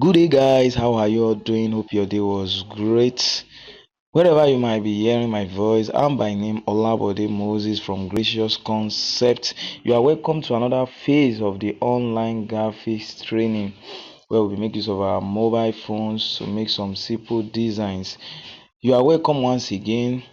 Good day, guys. How are you all doing? Hope your day was great. Wherever you might be hearing my voice, I'm by name Olabode Moses from Gracious Concept. You are welcome to another phase of the online graphics training where we make use of our mobile phones to make some simple designs. You are welcome once again.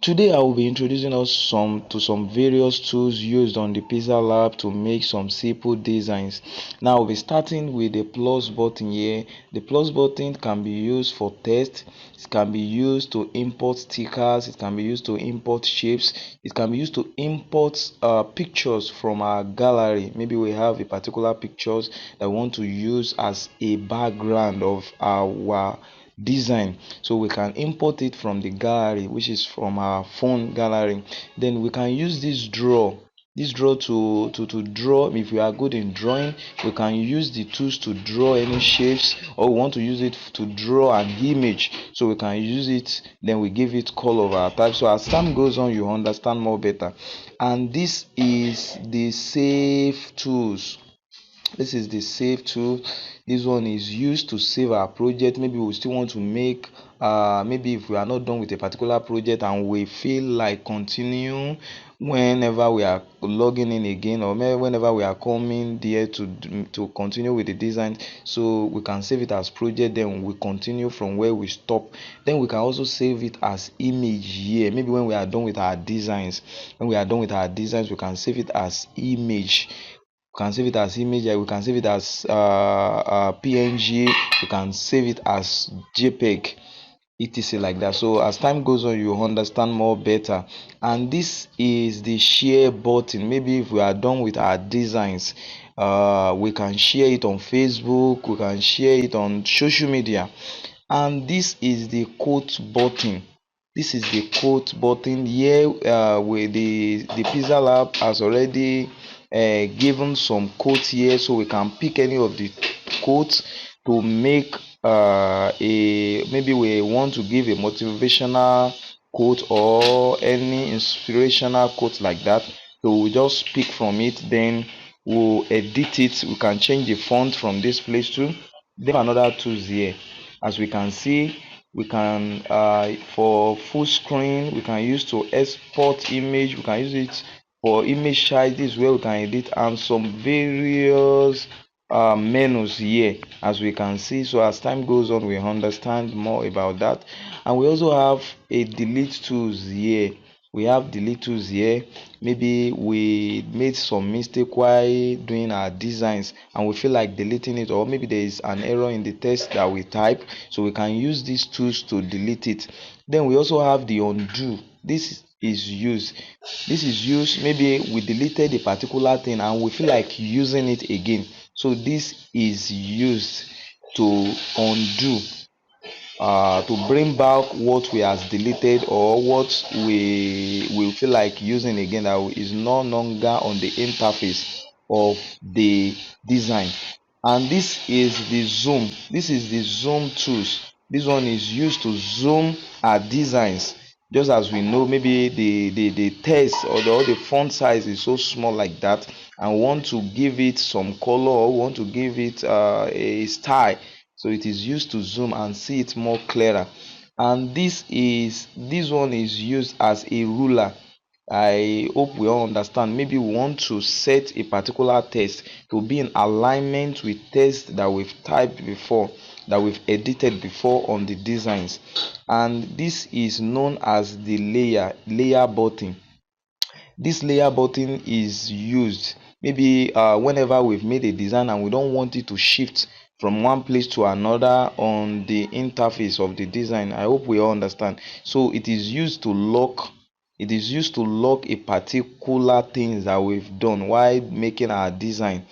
Today I will be introducing us some various tools used on the Pixel Lab to make some simple designs. Now we'll be starting with the plus button here. The plus button can be used for text, it can be used to import stickers, it can be used to import shapes, it can be used to import pictures from our gallery. Maybe we have a particular pictures that we want to use as a background of our design, so we can import it from the gallery, which is from our phone gallery. Then we can use this draw to draw. If we are good in drawing, we can use the tools to draw any shapes, or we want to use it to draw an image, so we can use it. Then we give it color of our type. So as time goes on, you understand more better. And this is the save tools. This is the save tool. This one is used to save our project. Maybe we still want to make maybe if we are not done with a particular project and we feel like continue whenever we are logging in again, or maybe whenever we are coming there to continue with the design, so we can save it as project, then we continue from where we stop. Then we can also save it as image here. Maybe when we are done with our designs, we can save it as image. We can save it as image, we can save it as png, we can save it as jpeg, etc, like that. So as time goes on, you understand more better. And this is the share button. Maybe if we are done with our designs, we can share it on Facebook, we can share it on social media. And this is the quote button. This is the quote button here, where the Pixel Lab has already given some quotes here, so we can pick any of the quotes to make a maybe we want to give a motivational quote or any inspirational quote like that. So we just pick from it, then we'll edit it. We can change the font from this place too. Then another tools here, as we can see, we can for full screen, we can use to export image, we can use it for image size. This is where we can edit, and some various menus here, as we can see. So as time goes on, we understand more about that. And we also have a delete tools here. We have delete tools here. Maybe we made some mistake while doing our designs and we feel like deleting it, or maybe there is an error in the text that we type, so we can use these tools to delete it. Then we also have the undo. This is used maybe we deleted a particular thing and we feel like using it again, so this is used to undo, to bring back what we has deleted, or what we will feel like using again, that is no longer on the interface of the design. And this is the zoom tools. This one is used to zoom our designs. Just as we know, maybe the text or the font size is so small like that, and we want to give it some color, or we want to give it a style, so it is used to zoom and see it more clearer. And this one is used as a ruler. I hope we all understand. Maybe we want to set a particular text to be in alignment with text that we've typed before, that we've edited before on the designs. And this is known as the layer button. This layer button is used maybe whenever we've made a design and we don't want it to shift from one place to another on the interface of the design. I hope we all understand. So it is used to lock a particular things that we've done while making our design,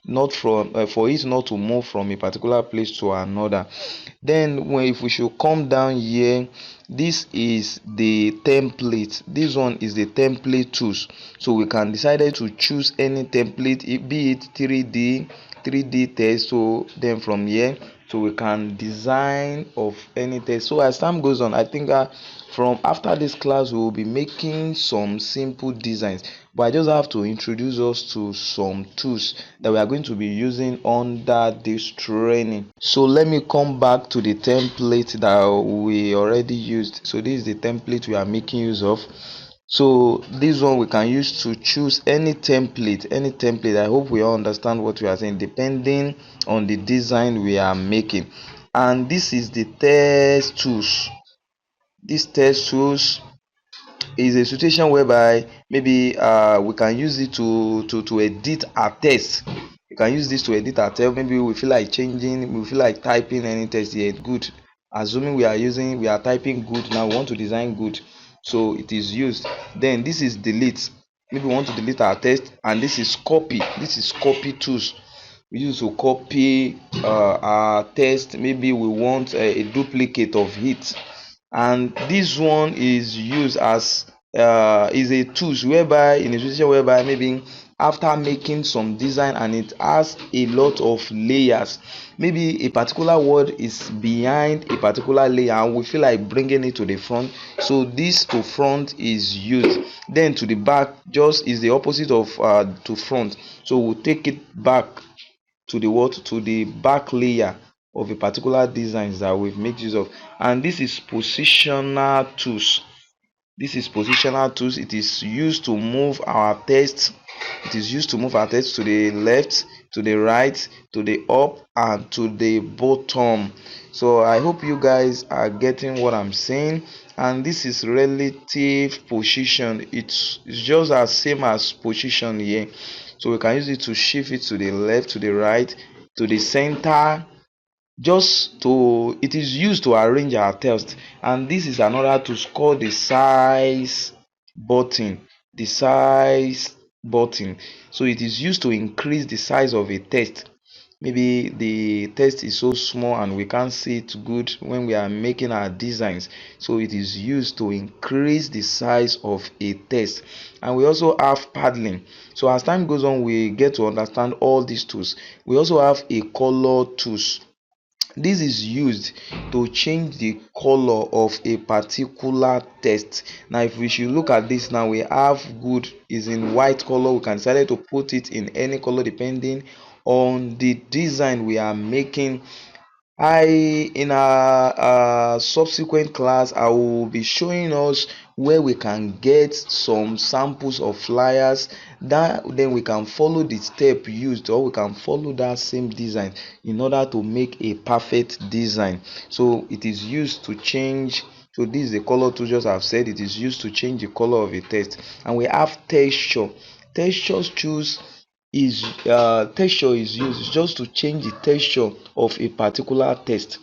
not from for it not to move from a particular place to another. Then if we should come down here, this is the template. This one is the template tools, so we can decide to choose any template, be it 3D text. So then from here, so we can design of any text. So as time goes on, I think from after this class we will be making some simple designs, but I just have to introduce us to some tools that we are going to be using under this training. So let me come back to the template that we already used. So this is the template we are making use of. So this one we can use to choose any template. I hope we all understand what we are saying, depending on the design we are making. And this is the test tools. This test tools is a situation whereby maybe we can use it to edit our text. You can use this to edit our text. Maybe we feel like changing, we feel like typing any text here. Good, assuming we are typing good. Now we want to design good, so it is used. Then this is delete. Maybe we want to delete our text. And this is copy. This is copy tools. We use to copy our text. Maybe we want a duplicate of it. And this one is used as is a tools whereby, in a situation whereby maybe after making some design and it has a lot of layers, maybe a particular word is behind a particular layer and we feel like bringing it to the front, so this to front is used. Then to the back just is the opposite of to front, so we'll take it back to the what, to the back layer of a particular designs that we've made use of. And this is positional tools. This is positional tools. It is used to move our text. It is used to move our text to the left, to the right, to the up, and to the bottom. So I hope you guys are getting what I'm saying. And this is relative position. It's just as same as position here. So we can use it to shift it to the left, to the right, to the center. Just to, it is used to arrange our text. And this is another to score the size button. The size button. So it is used to increase the size of a text. Maybe the text is so small and we can't see it good when we are making our designs, so it is used to increase the size of a text. And we also have padding. So as time goes on, we get to understand all these tools. We also have a color tools. This is used to change the color of a particular text. Now if we should look at this, now we have good is in white color. We can decide to put it in any color depending on the design we are making. In our subsequent class, I will be showing us where we can get some samples of flyers that then we can follow the step used, or we can follow that same design in order to make a perfect design. So it is used to change. So this is the color tool. Just I've said it is used to change the color of a text. And we have texture. Textures choose is texture is used just to change the texture of a particular text.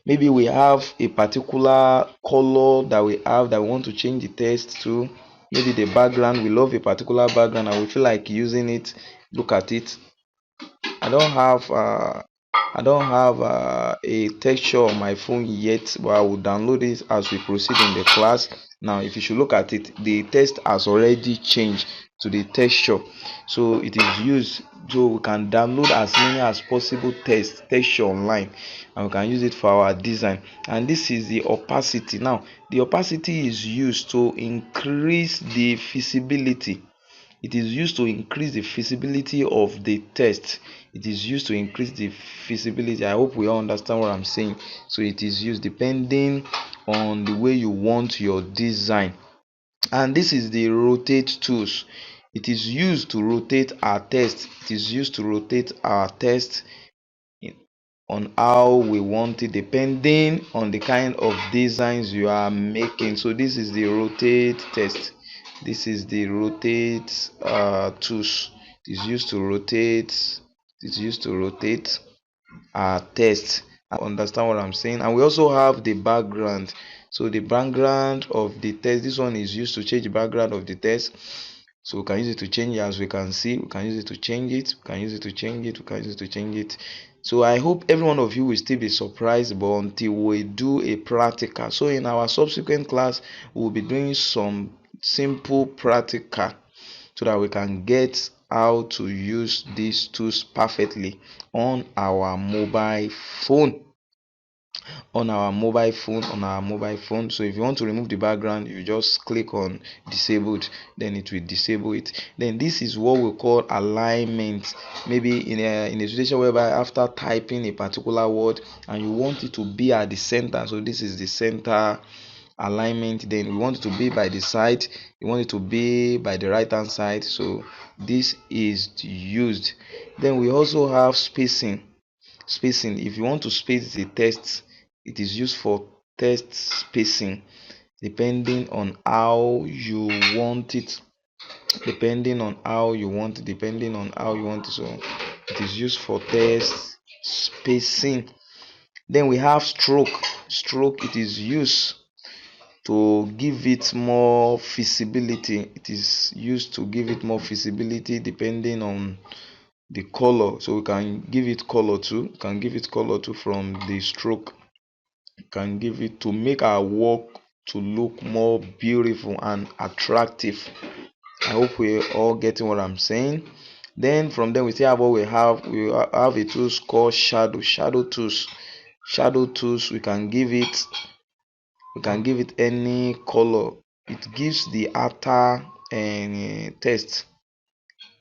Maybe we have a particular color that we want to change the text to. Maybe the background, we love a particular background and we feel like using it. Look at it. I don't have a texture on my phone yet, but I will download it as we proceed in the class. Now if you should look at it, the text has already changed to the texture. So it is used, so we can download as many as possible texture online and we can use it for our design. And this is the opacity. Now the opacity is used to increase the visibility. It is used to increase the visibility of the text. It is used to increase the visibility. I hope we all understand what I'm saying. So it is used depending on the way you want your design. And this is the rotate tools. It is used to rotate our text. It is used to rotate our text on how we want it depending on the kind of designs you are making. So this is the rotate text. This is the rotate tools. It is used to rotate. It is used to rotate our text. Understand what I'm saying? And we also have the background. So the background of the text, this one is used to change the background of the text. So we can use it to change it. As we can see, we can use it to change it, we can use it to change it, we can use it to change it. So I hope every one of you will still be surprised, but until we do a practical. So in our subsequent class, we'll be doing some simple practical so that we can get how to use these tools perfectly on our mobile phone. on our mobile phone. So if you want to remove the background, you just click on disabled, then it will disable it. Then this is what we call alignment. Maybe in a situation whereby after typing a particular word and you want it to be at the center, so this is the center alignment. Then we want it to be by the side, you want it to be by the right hand side, so this is used. Then we also have spacing. If you want to space the text, it is used for text spacing, depending on how you want it, so it is used for text spacing. Then we have stroke. It is used to give it more visibility. Depending on the color, so we can give it color too. From the stroke. You can give it to make our work to look more beautiful and attractive. I hope we all getting what I'm saying. Then from there we still have a tools called shadow tools. We can give it any color. It gives the outer and text,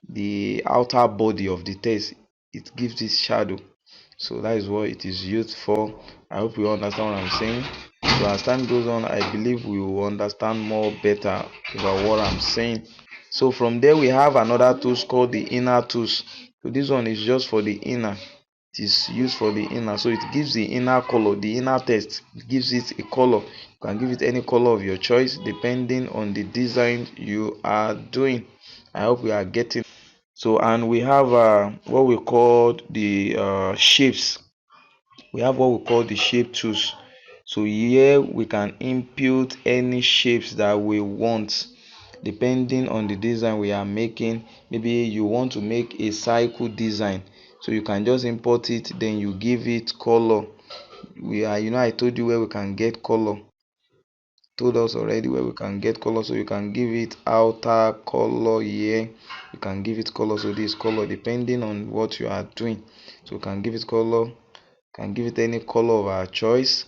the outer body of the text, it gives it shadow. So that is what it is used for. I hope you understand what I'm saying. So as time goes on, I believe we will understand more better about what I'm saying. So from there we have another tools called the inner tools. So this one is just for the inner. It is used for the inner, so it gives the inner color, the inner text. It gives it a color. You can give it any color of your choice depending on the design you are doing. I hope we are getting. So and we have what we call the shapes. We have what we call the shape tools. So here we can input any shapes that we want depending on the design we are making. Maybe you want to make a cycle design, so you can just import it, then you give it color. I told you where we can get color. Told us already where we can get color, so you can give it outer color here. You can give it color, so this color depending on what you are doing. So you can give it color, can give it any color of our choice.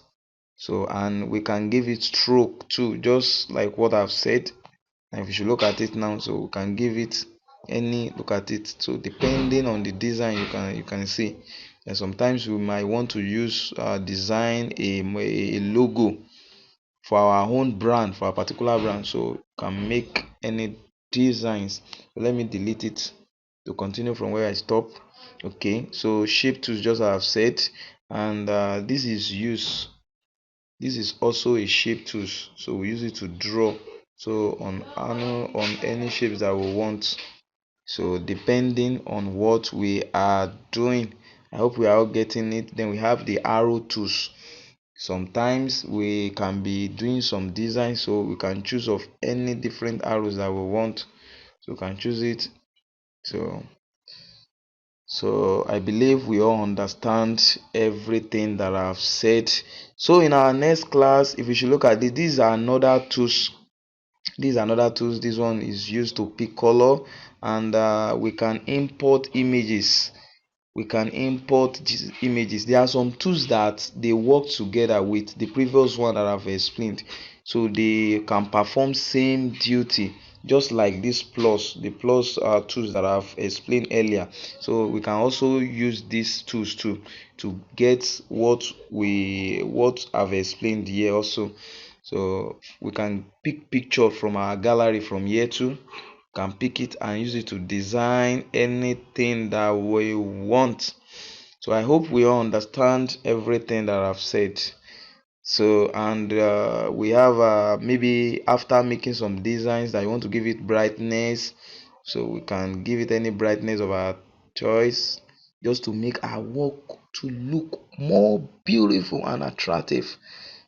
So and we can give it stroke too, just like what I've said. And if you should look at it now, so we can give it any look at it. So depending on the design, you can see. And sometimes we might want to use design a logo for our own brand, for a particular brand, so you can make any designs. So let me delete it to continue from where I stop. Okay, so shape tools, just as I've said, and this is also a shape tools, so we use it to draw, so on any shapes that we want, so depending on what we are doing. I hope we are all getting it. Then we have the arrow tools. Sometimes we can be doing some design, so we can choose of any different arrows that we want, so we can choose it. So I believe we all understand everything that I've said. So in our next class, if you should look at it, these are another tools. This one is used to pick color, and we can import images. There are some tools that they work together with the previous one that I've explained, so they can perform same duty, just like the plus tools that I've explained earlier. So we can also use these tools to get what I've explained here also. So we can pick picture from our gallery from here too. Can pick it and use it to design anything that we want. So I hope we all understand everything that I've said. So and we have maybe after making some designs that you want to give it brightness, so we can give it any brightness of our choice, just to make our work to look more beautiful and attractive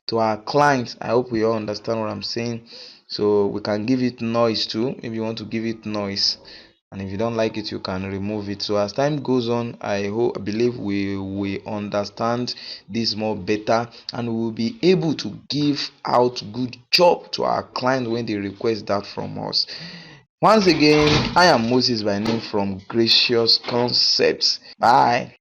to our clients. I hope we all understand what I'm saying. So we can give it noise too, if you want to give it noise, and if you don't like it, you can remove it. So as time goes on, I believe we understand this more better, and we will be able to give out good job to our clients when they request that from us. Once again, I am Moses by name from Gracious Concepts. Bye.